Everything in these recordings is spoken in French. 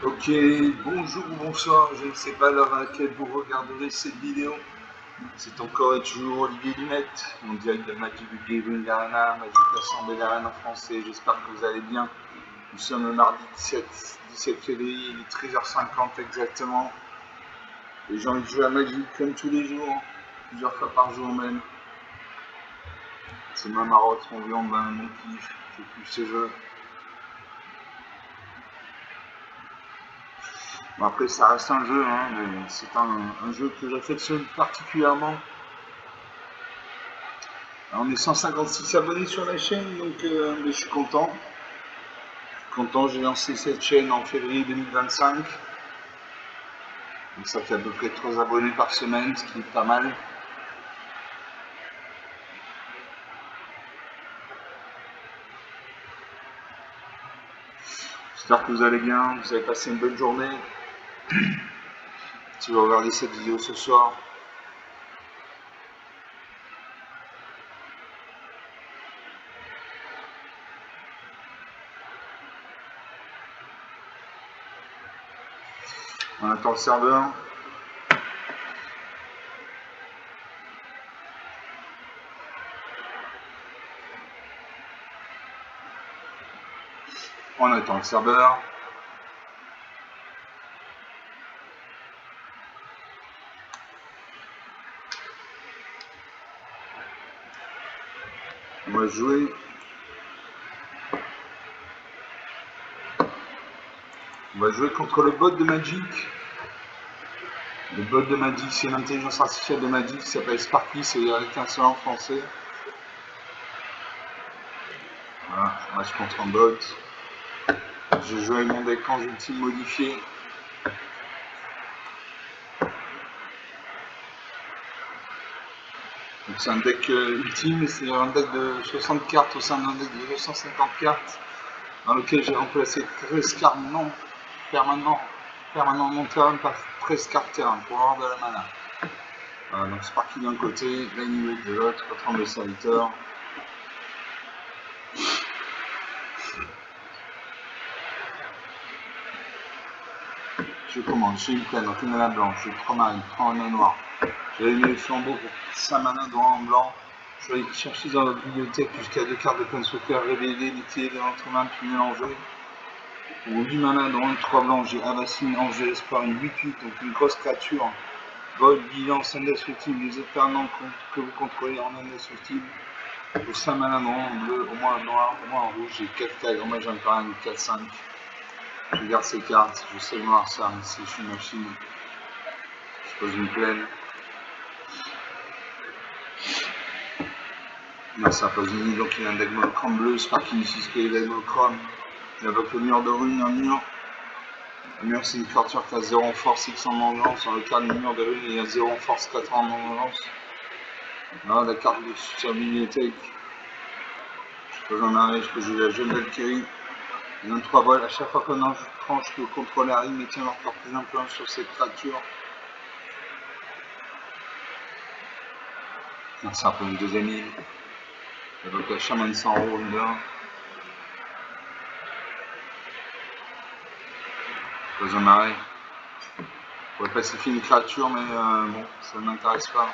Ok, bonjour ou bonsoir, je ne sais pas l'heure à laquelle vous regarderez cette vidéo. C'est encore et toujours Olivier Dumette, en direct de Magic Gaming Arena, Magic Assemblée d'Arena en français. J'espère que vous allez bien. Nous sommes le mardi 17 février, il est 13h50 exactement. Et j'ai envie de jouer à Magic comme tous les jours, plusieurs fois par jour même. C'est ma marotte, mon viande, mon kiff, je kiffe ce jeu. Bon, après, ça reste un jeu, hein, mais c'est un jeu que j'affectionne particulièrement. Alors, on est 156 abonnés sur la chaîne, donc mais je suis content. J'ai lancé cette chaîne en février 2025. Donc ça fait à peu près 3 abonnés par semaine, ce qui est pas mal. J'espère que vous allez bien, vous avez passé une bonne journée. Si vous regardez cette vidéo ce soir. On attend le serveur. On attend le serveur. On va jouer. On va jouer contre le bot de Magic. Le bot de Magic, c'est l'intelligence artificielle de Magic qui s'appelle Sparky, c'est avec un seul en français. Voilà, match contre un bot. Je joue avec mon deck quand ultime modifié. Donc c'est un deck ultime, c'est un deck de 60 cartes au sein d'un deck de 250 cartes dans lequel j'ai remplacé 13 cartes permanent long terme par 13 cartes terrain pour avoir de la mana. Voilà, donc Sparky d'un côté, Lightning de l'autre, contre le serviteur. Je commence, j'ai une plaine, donc une mana blanche, j'ai 3 marines, 3 mana noires. J'avais mis le flambeau pour 5 mana droit en blanc. Je vais aller chercher dans la bibliothèque jusqu'à 2 cartes de Planeswalker, révéler, liquider dans l'autre main, puis mélanger. Pour 8 mana dans 3 blancs, j'ai Avacyn, Ange de l'Espoir, une 8-8, donc une grosse créature. Vol, Vigilance, indestructible, les éternants que vous contrôlez en indestructible. Pour 5 mana en bleu, au moins en noir, au moins en rouge, j'ai 4 cartes, moi j'en parle une 4-5. Je garde ces cartes, je sais le noir ça, mais si je suis une machine. Je pose une plaine. Non, ça pose une nuit, donc il a un deck monochrome bleu, Sparky utilise que les decks monochrome. Il invoque le mur de rune, un mur. Un mur, c'est une créature qui a 0 en force, X en vengeance. Dans le cas du mur de rune, il y a 0 en force, 4 en vengeance. Là, la carte de soutien bibliothèque. Je pose un arrêt, je peux jouer la jeune Valkyrie. Il y a 3 voiles. À chaque fois qu'on en tranche, je peux contrôler la rime et tiens encore plus d'influence sur cette créature. Donc, ça peut une deuxième île. Donc, la chaman sans roule de 1. Je pose un arrêt. Je pourrais pacifier une créature, mais bon, ça ne m'intéresse pas.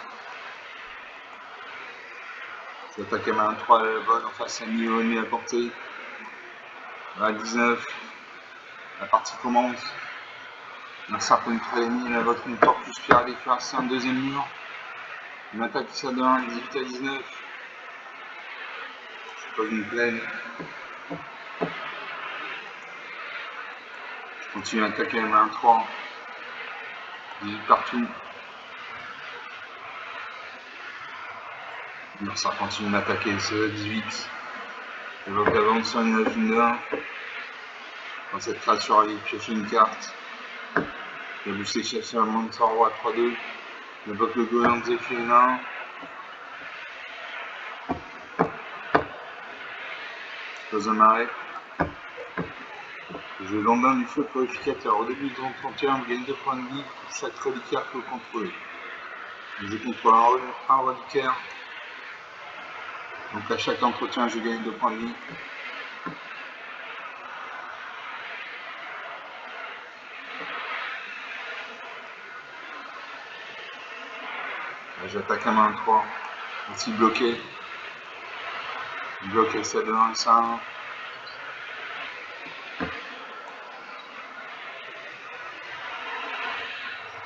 Je vais attaquer ma 3 à la bonne, enfin c'est un niveau ennemi à portée. À 19, la partie commence. Un serpent très ennemi, la vôtre une porte plus spirale et cuirassé, un deuxième mur. Une attaque qui ça donne 18 à 19. Je pose une plaine. Je continue à attaquer la main 3. 18 partout. Ça continue à m'attaquer, c'est 18. J'évoque avant sur une âge de 1. Quand cette créature arrive, piocher une carte. Je vais booster chercher un monde sans roi 3-2. J'évoque le goéland de Zéphyrin. Je pose un arrêt. Je lendemain du feu purificateur. Au début de ton 31, vous gagnez 2 points de vie pour chaque reliquaire que vous contrôlez. Je contrôle un reliquaire. Donc à chaque entretien, je gagne 2 points de vie. J'attaque à main 3. Aussi bloqué. Bloqué ça de 1 et ça 1.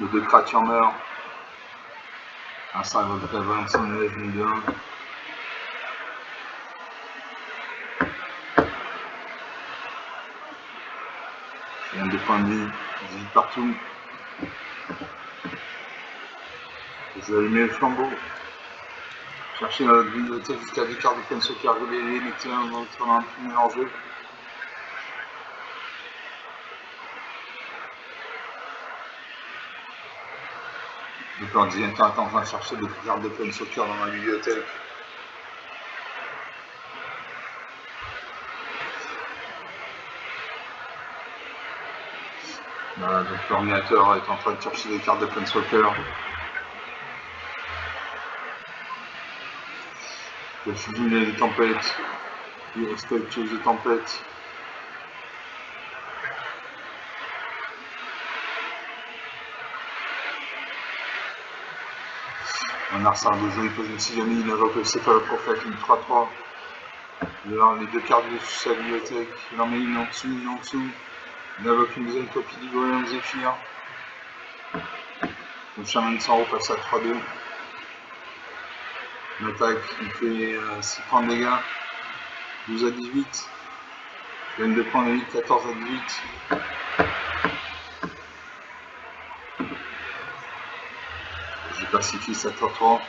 Les deux créatures meurent. Un 5 va faire 25 une de 1. Il y a des points de vie, des vies partout. Je vais allumer le flambeau. Chercher dans notre bibliothèque jusqu'à 2 cartes de Planeswalker révélées, mettez un autre un peu mélangé. Le coordinateur est en train de chercher des cartes de Planeswalker dans ma bibliothèque. Voilà, donc l'ordinateur est en train de chercher des cartes de Planeswalker. Je suis venu les tempêtes. Il respectueuse des tempêtes. Un arsar de jeu, il pose une sigamie, il invoque le céphaloprophète, une 3-3. Les deux cartes de sa bibliothèque, il en met une en dessous, une en dessous. Il invoque une deuxième copie d'Ivoire Zéphyr. Le chaman de Sanro passe à 3-2. Il attaque, il fait 6 points de dégâts. 12 à 18. Je gagne 2 points de 8, 14 à 18. Je pacifie ça 3-3.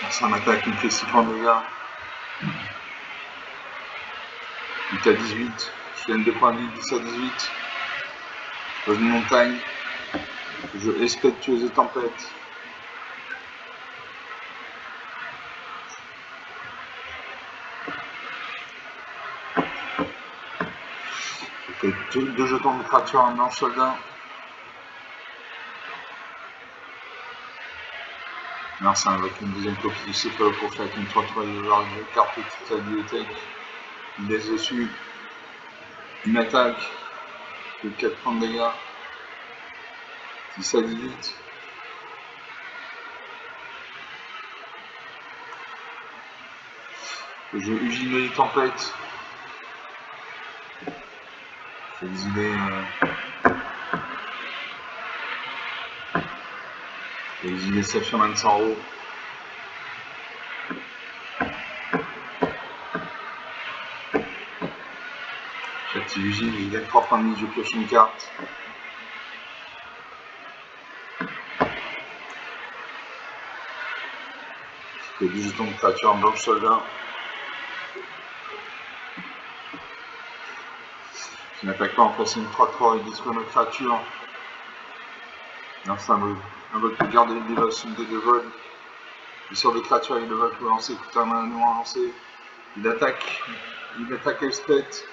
Ça m'attaque, il me fait 6 points de dégâts. 8 à 18. Je gagne 2 points de vie, 10 à 18. Je pose une montagne. Je respectueuse des tempêtes. Je fais 2 jetons de créature en blanche soldat. Non, c'est avec une deuxième copie du céphaloprophète, une 3-3 de carte de toute la bibliothèque. Il laisse dessus. Une attaque. Je fais 4 points de dégâts. 10 à 18. Je ugine les tempêtes. Je vais exiler. Je vais exiler Saphir de Sanro. J'active Ugine, je gagne 3 points de vie, je pioche une carte. Je fais 2 jetons de créature en blanche soldat. Je n'attaque pas en face une 3-3 et détruire ma créature. Non, ça me invoque le garde des boss, une 2 vol. Il sort des créatures avec le vol pour lancer, coûte un main noir lancé. Il attaque Elspeth.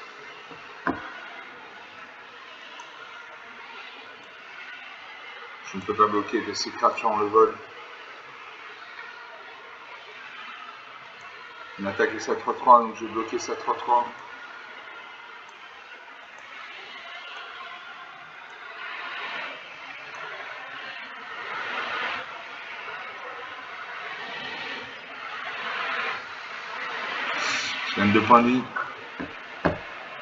Je ne peux pas bloquer parce que ces créatures ont le vol. Il attaque sa 3-3, donc je vais bloquer sa 3-3. Je gagne 2 points de vie.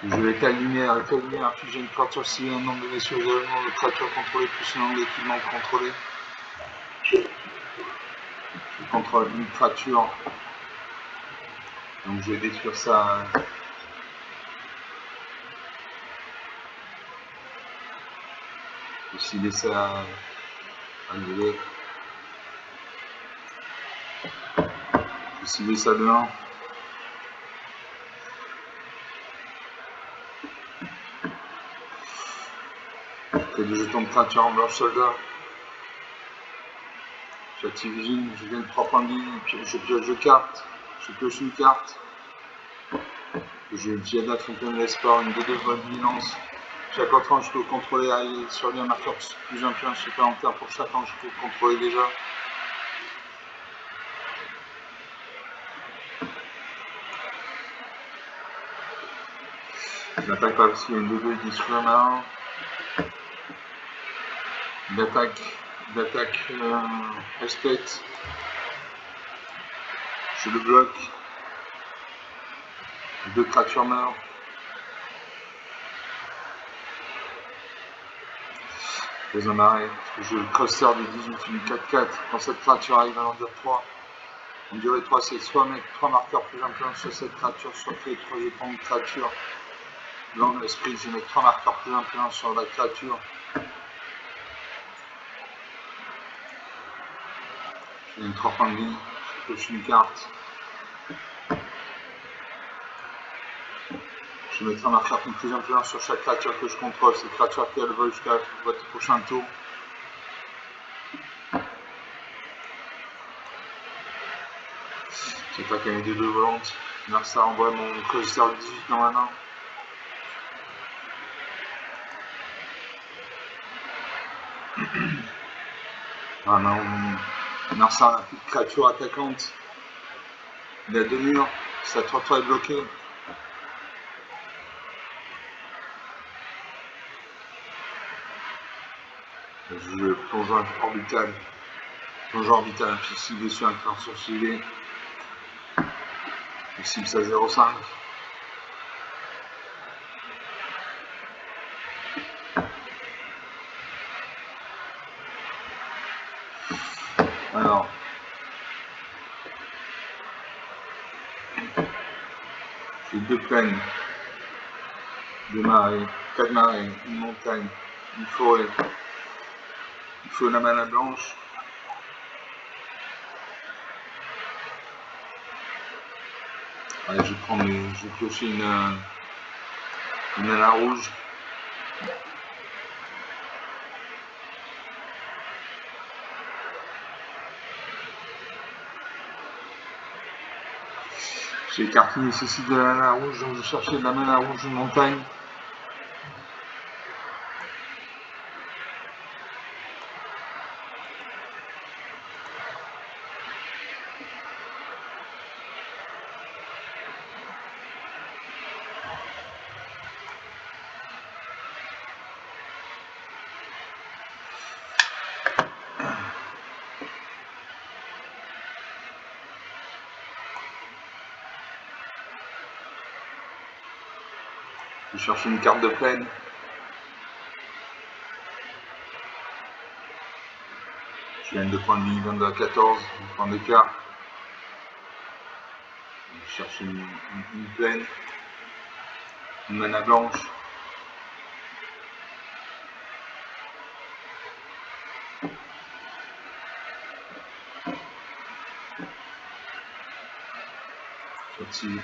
Je vais lumière, puis j'ai une créature civile, un nombre de messieurs également de créatures contrôlées, plus un nombre d'équipements contrôlés. Je contrôle une créature. Donc je vais détruire ça. Décider ça à gueuler. Décider ça de 1. Je fais 2 jetons de créature en blanche soldat. J'active Vigile, je gagne 3 points de vie, je pioche 2 cartes. Je pioche une carte. Je Diada Fontaine l'Espoir, une 2-2 vol de vigilance. Chaque enfant, je peux contrôler sur lui un marqueur plus un supplémentaire pour chaque ange, je peux contrôler déjà. Je n'attaque pas parce qu'il y a une 2-2, il détruit un marin. Il attaque respect. Je le bloque. 2 créatures meurent. Je les amarrer. Parce que j'ai le cluster du 18 du 4-4. Quand cette créature arrive à l'endure 3, en durée 3, c'est soit mettre 3 marqueurs plus influents sur cette créature, soit créer 3 jetons de créature. Dans l'esprit, je vais mettre 3 marqueurs plus influents sur la créature. J'ai une 3 points de vie. Je pioche une carte. Je vais mettre un marqueur plus influent sur chaque créature que je contrôle. Cette créature qui a le vol jusqu'à votre prochain tour. C'est pas qu'il y a des 2 volantes. Là, ça envoie mon cluster du 18 dans la main. Ah non, Narsa n'a plus de créature attaquante. Il a 2 murs. Sa tour est bloquée. Je plongeon orbital. Plongeon orbital inflexible dessus un cœur sourcillé. Flexible à 0,5. Alors. J'ai 2 plaines. 2 marais. 4 marais. Une montagne. Une forêt. Il faut la mana blanche. Allez, je vais piocher une mana rouge. J'ai les cartes qui nécessitent de la mana rouge, donc je cherchais de la mana rouge une montagne. Je cherche une carte de plaine. Je gagne 2 points de vie, 22 à 14, 2 points d'écart. Je cherche une plaine. Une mana blanche. Sorti.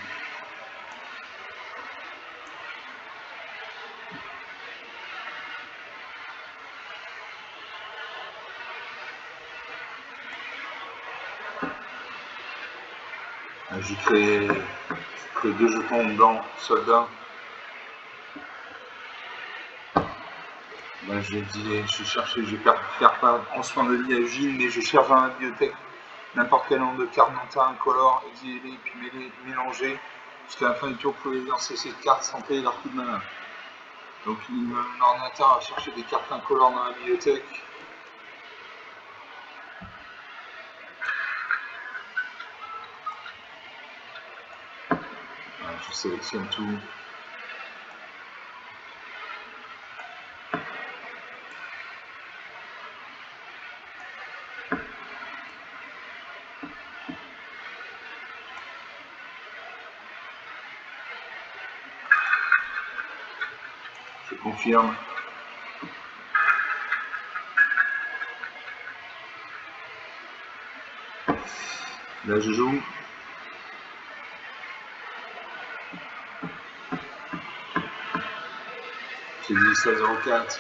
J'ai créé 2 jetons blancs soldats. Ben, je vais faire pas en soin de vie à Gilles, mais je cherche dans la bibliothèque n'importe quel nombre de cartes d'antin incolores, exilées, puis mélangées. Jusqu'à la fin du tour, vous pouvez lancer cette carte sans payer leur coup de mana. Donc l'ordinateur a cherché des cartes incolores dans la bibliothèque. Voilà, je sélectionne tout. Je confirme. Là je joue. J'ai dit 16,04.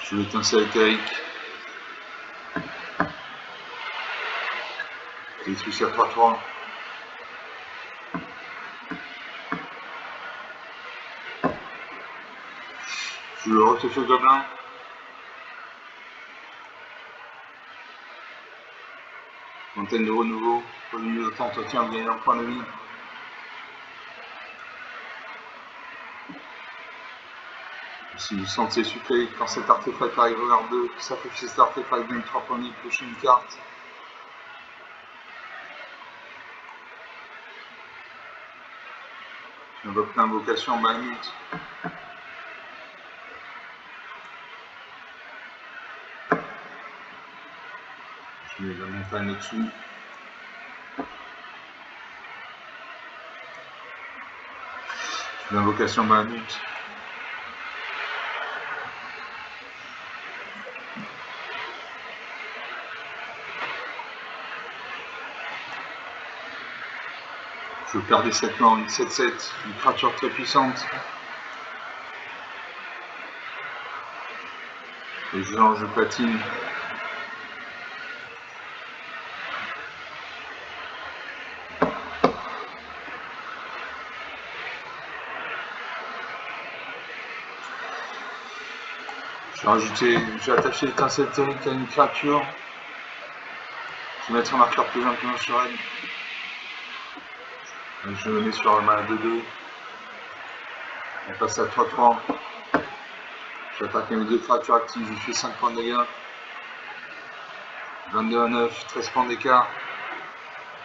Je vais étinceler éthérique. J'ai détruit à 3-3. Je le refais au gobelin. Fontaine de renouveau, produit autant entretien, gagner un point de vie. Si vous sentez sucré, quand cet artefact arrive au R2, sacrifiez cet artefact, gagne 3 points de vie, piocher une carte. J'invoque l'invocation en Bahamut. Je mets la montagne au-dessus. L'invocation Bahamut. Je perds des 7 morts, une 7-7, une créature très puissante. Et je platine. J'ai attaché l'étincelle théorique à une créature. Je vais mettre un marqueur plus maintenant sur elle. Je le mets sur le mana 2-2. On passe à 3-3. J'attaque mes 2 créatures actives, je fais 5 points de dégâts. 22 à 9, 13 points d'écart.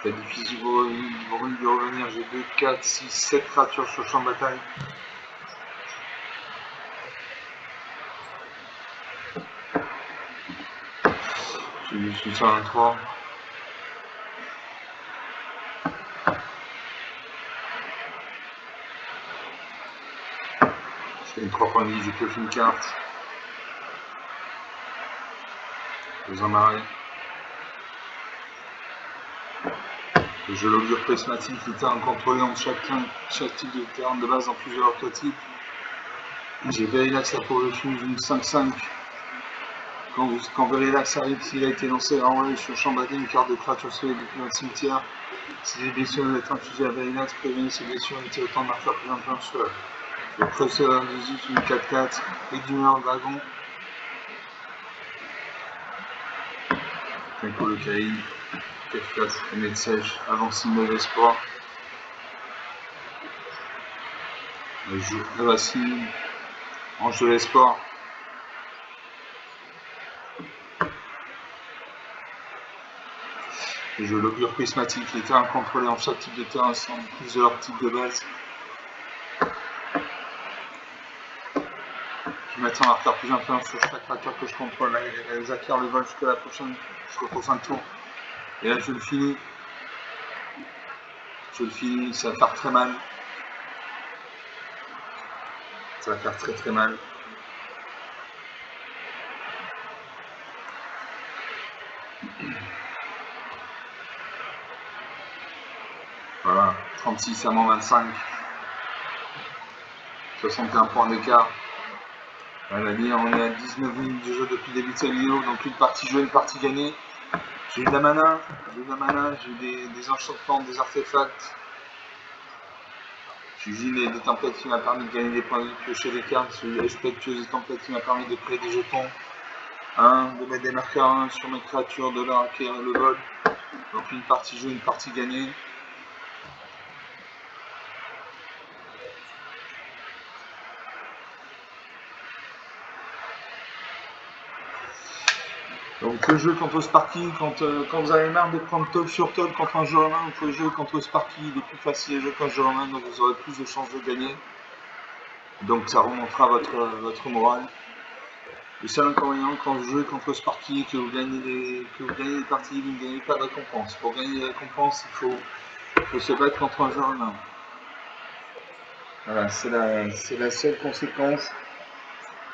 C'est difficile de revenir, j'ai 2, 4, 6, 7 créatures sur le champ de bataille. Je suis sur un 3. Je fais une 3 points de vie, je pioche une carte. Je vous en arrête. Le jeu l'augure prismatique, les terrains contrôlés entre chaque type de terrain de base en plusieurs archétypes. J'ai Verilax la pour refuge, une 5-5. Quand Verilax arrive, s'il a été lancé en relais sur le champ bataille, une carte de créature soleil depuis un cimetière. Si les blessures doivent être infligées à Verilax, prévenez ces blessures et autant de marqueurs plus intenses sur elle. Le professeur 18, une 4-4, Exhumeur Dragon. Tenko le Kaï, 4-4, Aimé de Sèche, Avancine de l'Espoir. Le jeu de Racine, Ange de l'Espoir. Le jeu l'augure prismatique, les terrains contrôlés en chaque type de terrain sont plus de leur type de base. Je vais mettre un marqueur plus influent sur chaque créature que je contrôle. Elles acquièrent le vol jusqu'au prochain tour. Et là je le finis. Ça va faire très mal. Ça va faire très très mal. Voilà, 36 à moins 25. 61 points d'écart. On est à 19 minutes de jeu depuis le début de cette vidéo, donc une partie jouée, une partie gagnée. J'ai eu de la mana, j'ai eu des enchantements, des artefacts. J'ai eu des templates qui m'a permis de gagner des points de vie, piocher des cartes. J'ai eu respectueuse des templates qui m'a permis de créer des jetons. De mettre des marqueurs 1 sur mes créatures, de leur acquérir le vol. Donc une partie jouée, une partie gagnée. Donc le jeu contre Sparky, quand vous avez marre de prendre top sur top contre un jeu en main, vous pouvez jouer contre Sparky, il est plus facile à jouer qu'un jeu en main, donc vous aurez plus de chances de gagner. Donc ça remontera votre morale. Le seul inconvénient quand vous jouez contre Sparky et que vous gagnez des parties, vous ne gagnez pas de récompense. Pour gagner des récompenses, il faut se battre contre un jeu en main. Voilà, c'est la seule conséquence.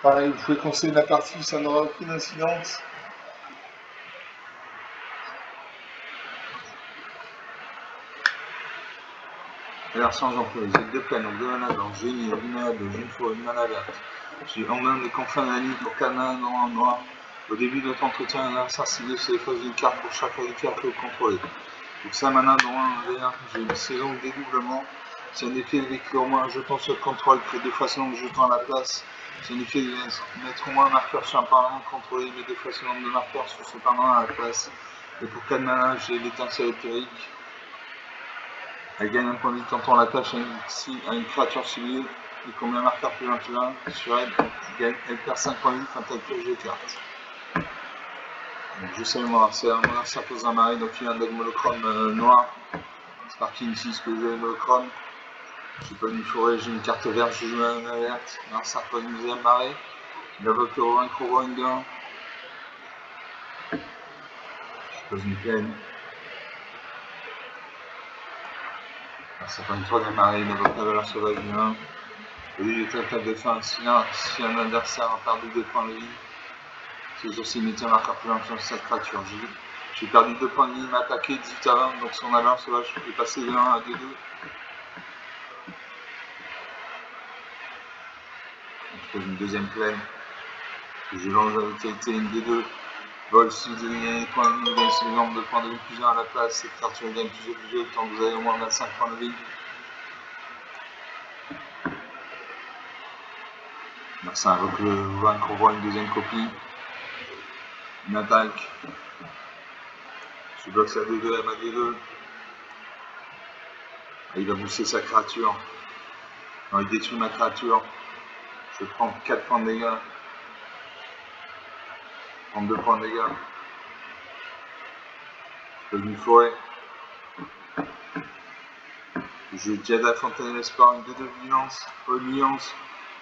Pareil, vous pouvez conseiller la partie, ça n'aura aucune incidence. Version j'emploie les 2 plaines, donc 2 mana blanc, génie, une mana bleue, une fois, une mana verte. J'ai en main des confins de la ligne pour 4 mana noir. Au début de notre entretien, l'adversaire ciblé sélectionne une carte pour chaque qualifier que vous contrôlez. Donc 5 mana dans un vert, j'ai une saison de dédoublement. C'est un effet de vécu au moins un jeton sur le contrôle, crée 2 fois ce nombre de jetons à la place. C'est un effet de mettre au moins un marqueur sur un parlement contrôlé, mais 2 fois ce nombre de marqueurs sur ce parlement à la place. Et pour 4 mana, j'ai l'étincelle éthérique. Elle gagne un point de vie quand on l'attache à une créature civile. Et combien de marqueurs plus 21 sur elle, elle perd 5 points de vie quand elle pioche des cartes. Donc je sais mon adversaire pose un marée, donc il a un deck monochrome noir. Sparking 6 que j'ai monochrome. J'ai pas une forêt, j'ai une carte verte, je joue une alerte. L'adversaire pose une deuxième marée. Il invoque le Rowan Crowander. Je pose une plaine. Ça fait une troisième marée, il invoque la valeur sauvage du 1. Et lui, il est attaque de fin. Si un adversaire a perdu 2 points de vie, c'est aussi une métier marqueur plus longtemps sur cette créature. J'ai perdu 2 points de vie, il m'a attaqué 18 à 20, donc son valeur sauvage est passé de 1 à 2-2. Je pose une deuxième plaine. Je lance la vitalité une D2. Vol, si vous avez gagné des points de vie, vous gagnez ce nombre de points de vie plus 1 à la place. Cette créature gagne plus de jeu tant que vous avez au moins 25 points de vie. Ça invoque le vaincre, on voit une deuxième copie. Une attaque. Je bloque sa D2, elle m'a D2. Il va booster sa créature. Non, il détruit ma créature. Je prends 4 points de dégâts. 32 points de dégâts. Je pose une forêt. Je jette à Fontaine d'Espoir, une 2 de vigilance. Nuance.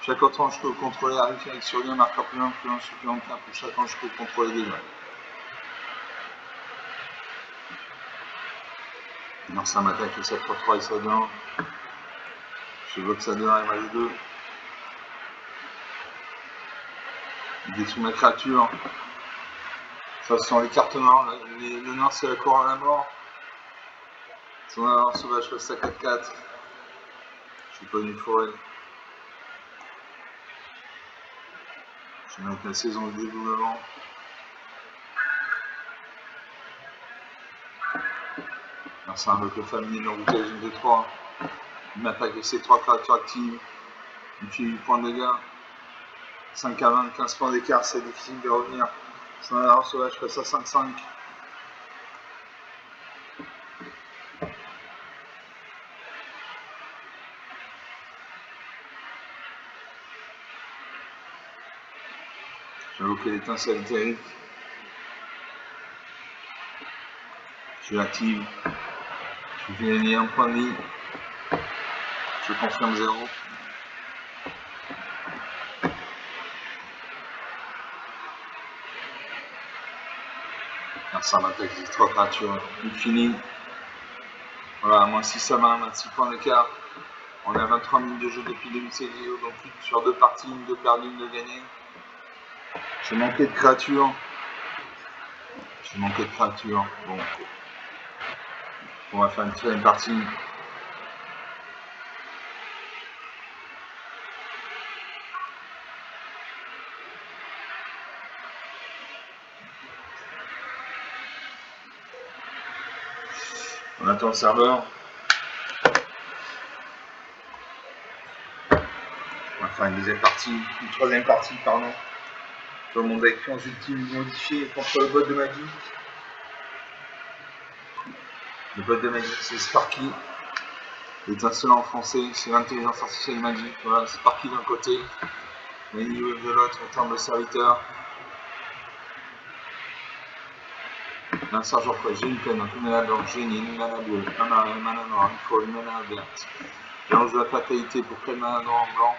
Chaque entrant, je peux contrôler la réflexe sur lui, marqueur plus 1 supplémentaire pour chaque entrant, je peux contrôler des dégâts. Non, ça m'attaque et 7 pour 3 et ça donne. Je bloque ça 2 et ma 2. Il détruit ma créature. Ça, ce sont les cartes noires. Le noir, c'est la cour à la mort. Son valeur sauvage passe à 4-4. Je suis pas une forêt. Je vais mettre la saison de dédoublement. C'est un bloc familier dans routage de 3. Il m'attaque avec ses 3 créatures actives. Il me fait 8 points de dégâts. 5 à 20, 15 points d'écart, c'est difficile de revenir. Son valeur sauvage passe à 5-5. J'ai invoqué l'étincelle éthérique. Je l'active. Je fais gagner un point de vie. Je confirme 0. Ça m'attaque avec 3 créatures. Infini. Voilà, moins 6 à 20, 26 points d'écart. On est à 23 minutes de jeu depuis le début de cette vidéo, donc sur 2 parties, une de perdue, une de gagnée. J'ai manqué de créatures. Bon, on va faire une troisième partie. On attend le serveur. On va faire une troisième partie, pardon. Sur mon deck Fiance ultime modifié contre le bot de magie. Le bot de magie, c'est Sparky. L'étincelant en français, c'est l'intelligence artificielle magique. Voilà, Sparky d'un côté, les niveaux de l'autre en termes de serviteur. Un sergent quoi, j'ai une peine, un mana blanche, génie, une mana bleue, un mana, une mana noire, une folle, une mana verte. Mélange de la fatalité pour quel mana noir en blanc.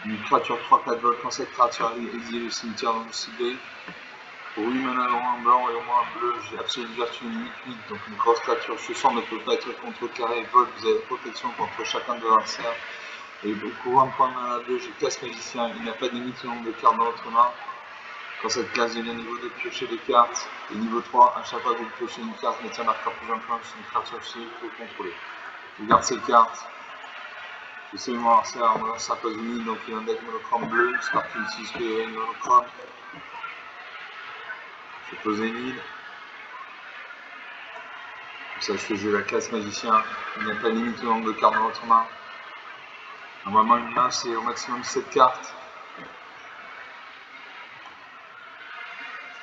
Une créature 3-4 volts quand cette créature est exilée au cimetière non ciblé. Pour 8 mana noir en blanc et au moins bleu, j'ai absolue vertu limite 8, donc une grosse créature ce ne peut pas être contrecarrée, vol, vous avez protection contre chacun de vos adversaires. Et pour un point de mana 2, j'ai casse magicien, il n'y a pas de limite au nombre de cartes dans votre main. Quand cette classe devient niveau 2, piochez des cartes. Et niveau 3, à chaque fois que vous piochez une carte, mettez un marqueur plus un point sur une créature civile qu'il faut contrôler. Je garde ces cartes. Je sais mon adversaire pose une île, donc il a un deck monochrome bleu, Sparky 6 PN monochrome. Je pose une île. Comme ça, je fais jouer la classe magicien. Il n'y a pas de limite au nombre de cartes dans votre main. Normalement, une main, c'est au maximum 7 cartes.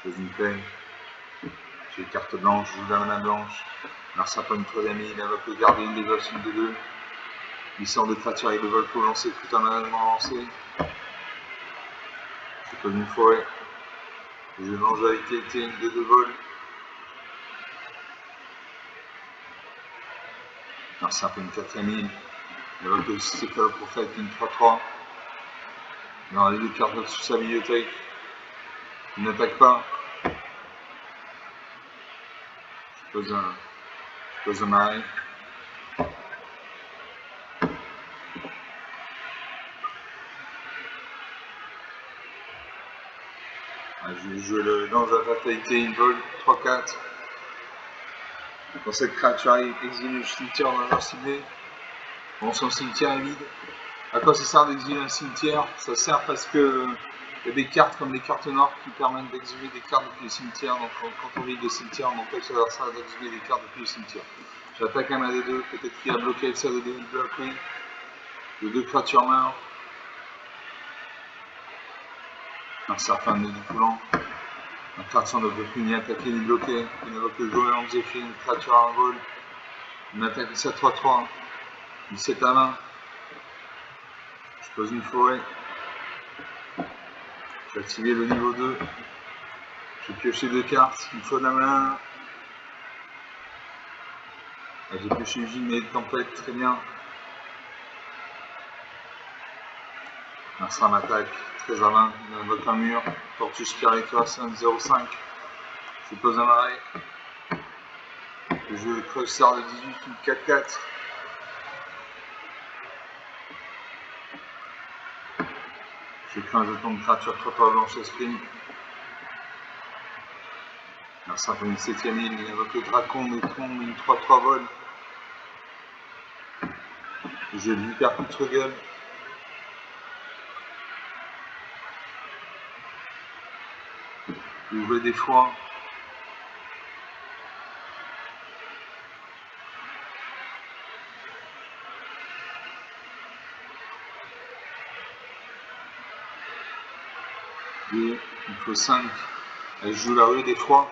Je pose une peine. J'ai carte blanche, je joue la mana blanche. Narsa pas une troisième île, invoque le gardien, il level sur une de deux. Il sort de créature avec le vol pour lancer tout un management lancé. Je pose une forêt. Je lance avec qualité une de deux vols. Narsa pas une quatrième île. Il invoque le céphaloprophète, une 3-3. Il en a les deux cartes sous sa bibliothèque. Il n'attaque pas. Je pose un marais. Je vais jouer le lance de la fatalité, une vol, 3-4. Quand cette créature exile le cimetière dans leur ciblé, bon, son cimetière est vide. À quoi ça sert d'exiler un cimetière? Ça sert parce que il y a des cartes comme les cartes noires qui permettent d'exiler des cartes depuis le cimetière. Donc quand on vide le cimetière, on empêche l'adversaire d'exiler des cartes depuis le cimetière. J'attaque un des deux, peut-être qu'il a bloqué avec ça de deux, il bloque, oui. Les deux créatures meurent. Un certain nœud du coulant. La créature ne peut plus ni attaquer ni bloquer. Il invoque le goéland Zephyr, une créature à un vol. Une attaque de 7-3-3. 17 à main. Je pose une forêt. J'ai activé le niveau 2. J'ai pioché deux cartes. Une fois de la main. J'ai pioché une gym et une tempête. Très bien. Narsa m'attaque. 13 à 20. Il invoque un mur. Tortue Spiritua 5-0-5. Je pose un arrêt. Je creuse sort de 18, une 4-4. J'ai pris un jeton de créature 3 blanche esprit. Narsa pour une 7ème île, il invoque le dracon, le tronc, une 3-3 vol. J'ai l'hyperputre gueule. Ouvrez des foies. Et il faut 5. Elle joue la rue des foies.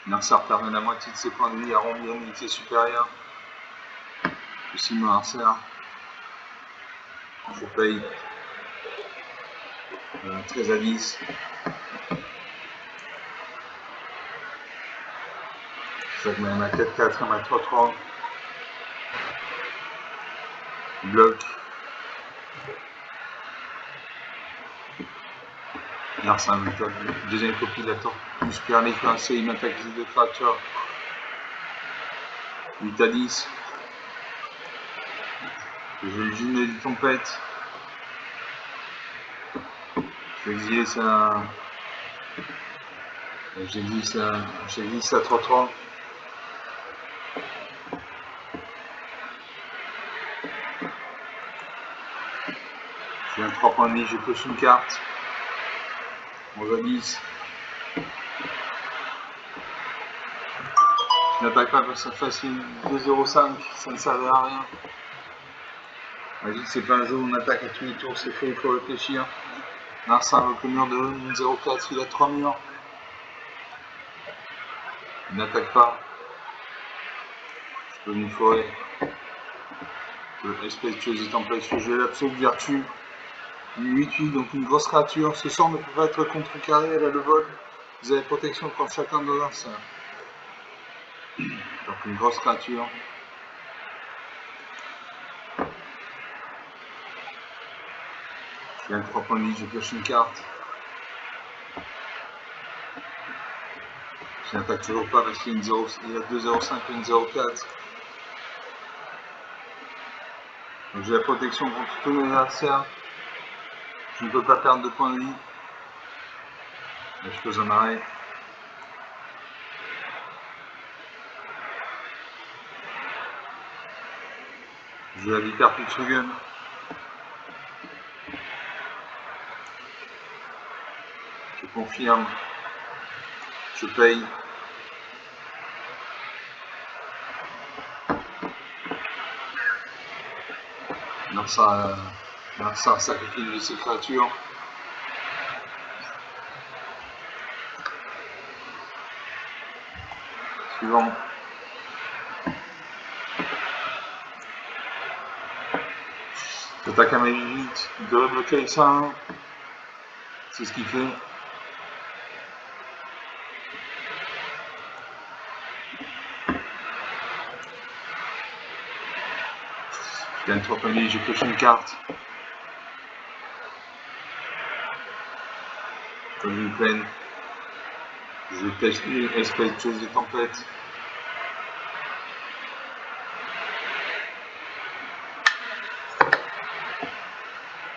Narsa perd la moitié de ses points de vie, arrondi à l'unité supérieure. Je signe mon Narsa. Je paye 13 à 10. Je fais ma 4-4 et ma 3-3. Bloc. Narsa invite la deuxième copie de la tortue Spiritua, il m'attaque les deux créatures. 8 à 10. J'ai le gym du tempête. Je vais exiler ça. J'exile ça 3-3. J'ai un 3 points de vie, je pioche une carte. 11 à 10. Je n'attaque pas parce que ça facile 2-0-5, ça ne servait à rien. Magique, c'est pas un jeu où on attaque à tous les tours, c'est faux, il faut réfléchir. Narsa avec le mur de 0-4, il a 3 murs. Il n'attaque pas. Je peux une forêt. Respectueuse et tempête, je vais l'absolu vertu. 8-8, donc une grosse créature. Ce sort ne peut pas être contrecarré, elle a le vol. Vous avez protection contre chacun de vos adversaires. Donc une grosse créature. Il y a 3 points de vie, je pioche une carte. Je n'attaque toujours pas parce qu'il y a 2-0-5 et une 0-4. Donc j'ai la protection contre tous mes adversaires. Je ne peux pas perdre de points de vie. Et je pose un arrêt. Je vais à l'hyperputre-gun. Je confirme. Je paye. Narsa sacrifie une de ses créatures. Suivant. J'attaque à ma vite, il devrait bloquer avec ça. Hein. C'est ce qu'il fait. Je gagne 3 points de vie, j'ai pioché une carte. Comme une plaine. Je teste une espèce de chose des tempêtes.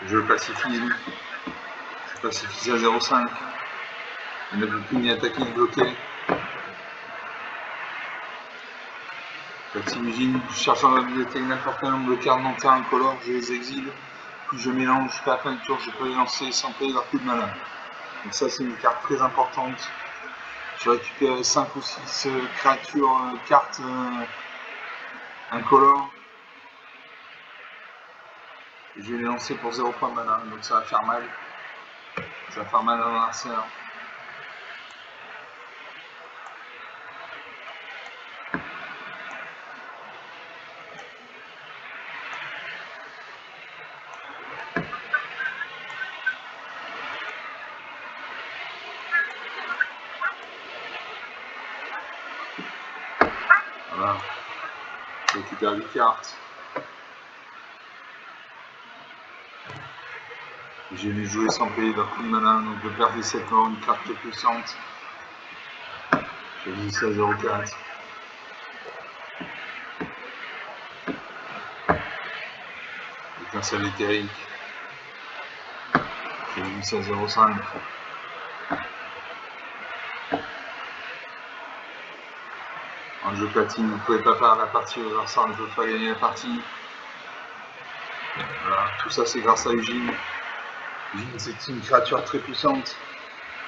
Je le pacifie. Je pacifie à 0,5. Il ne peut plus ni attaquer ni bloquer. J'active, je cherche dans la bibliothèque n'importe quel nombre de cartes non terrain incolores, je les exile. Puis je mélange jusqu'à la fin du tour, je peux les lancer sans payer leur coup de malin. Donc ça c'est une carte très importante. Je récupère 5 ou 6 créatures, cartes incolores. Et je vais les lancer pour 0 points de mana, donc ça va faire mal. Ça va faire mal à l'adversaire. Voilà. Je récupère 8 cartes. J'ai les jouer sans payer leur coup de mana, donc je perds 17 morts, une carte puissante. J'ai mis ça à 0,4. Étincelle éthérique. J'ai mis ça à 0,5. En jeu platine, vous ne pouvez pas faire la partie, vos adversaires ne peuvent pas gagner la partie. Voilà, tout ça c'est grâce à Eugene. Eugene c'est une créature très puissante.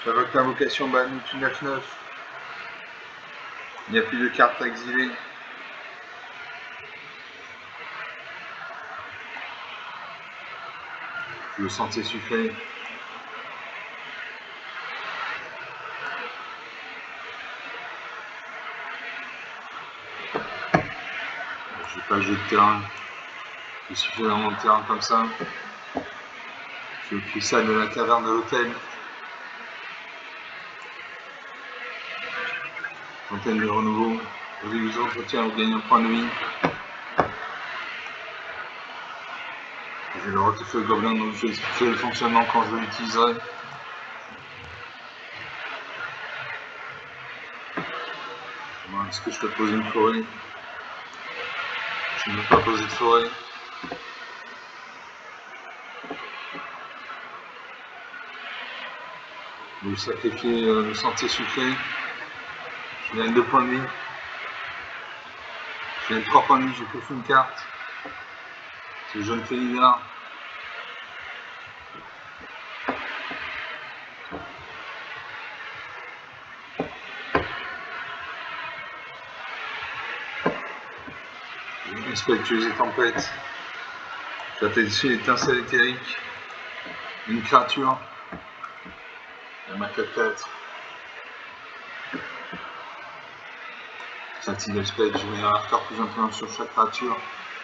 J'invoque l'invocation Bahamut 9-9. Il n'y a plus de cartes à exiler. Je le sentais suffler. Je n'ai pas le jeu de terrain. J'ai suffisamment de terrain comme ça. Je pris ça de la caverne de l'hôtel. Fontaine de renouveau. Aux illusions, je retiens, vous gagnez un point de vie. Je vais le retirer le gobelin, donc je vais expliquer le fonctionnement quand je l'utiliserai. Bon, est-ce que je peux poser une forêt? Je ne veux pas poser de forêt. Vous sacrifiez le sentier sucré. Je gagne 2 points de vie. Je gagne 3 points de vie, je pioche une carte. C'est le jeune Félinard. Une spectueuse et tempête. J'attaque ici l'étincelle éthérique. Une créature. La ma 4-4. J'active le spell, je mets un marqueur plus influent sur chaque créature.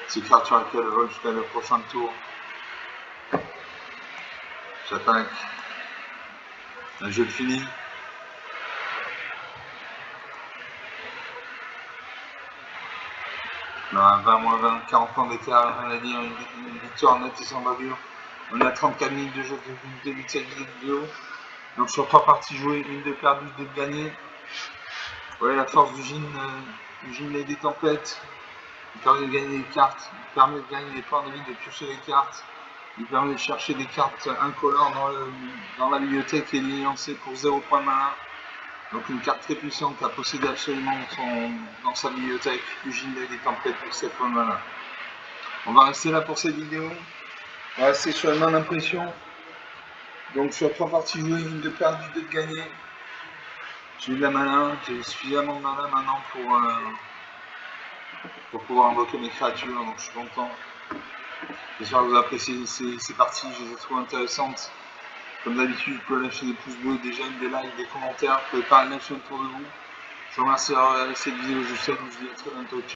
Ces créatures actuelles volent jusqu'à le prochain tour. J'attaque. Un jeu fini. On a 20-20, 40 points d'écart, on a dit une victoire nette et sans bavure. On a 34 minutes de jeu depuis le début de cette vidéo. Donc sur 3 parties jouées, une de perdue, 2 de gagnées. Voilà la force du gym et des tempêtes. Il permet de gagner des cartes, il permet de gagner des points de vie, de piocher les cartes. Il permet de chercher des cartes incolores dans la bibliothèque et de les lancer pour 0 points de mana. Donc une carte très puissante à posséder absolument dans sa bibliothèque, Eugene des tempêtes pour 7 points de mana. On va rester là pour cette vidéo. On va rester sur la même impression. Donc sur 3 parties jouées, une de perdue, 2 de gagnées. J'ai eu de la mana, j'ai suffisamment de mana maintenant pour pouvoir invoquer mes créatures, donc je suis content. J'espère que vous appréciez ces parties, je les ai trouvées intéressantes. Comme d'habitude, vous pouvez lâcher des pouces bleus, des j'aime, des likes, des commentaires, vous pouvez parler lâcher autour de vous. Je vous remercie d'avoir regardé cette vidéo jusqu'à bout. Je vous dis à très bientôt.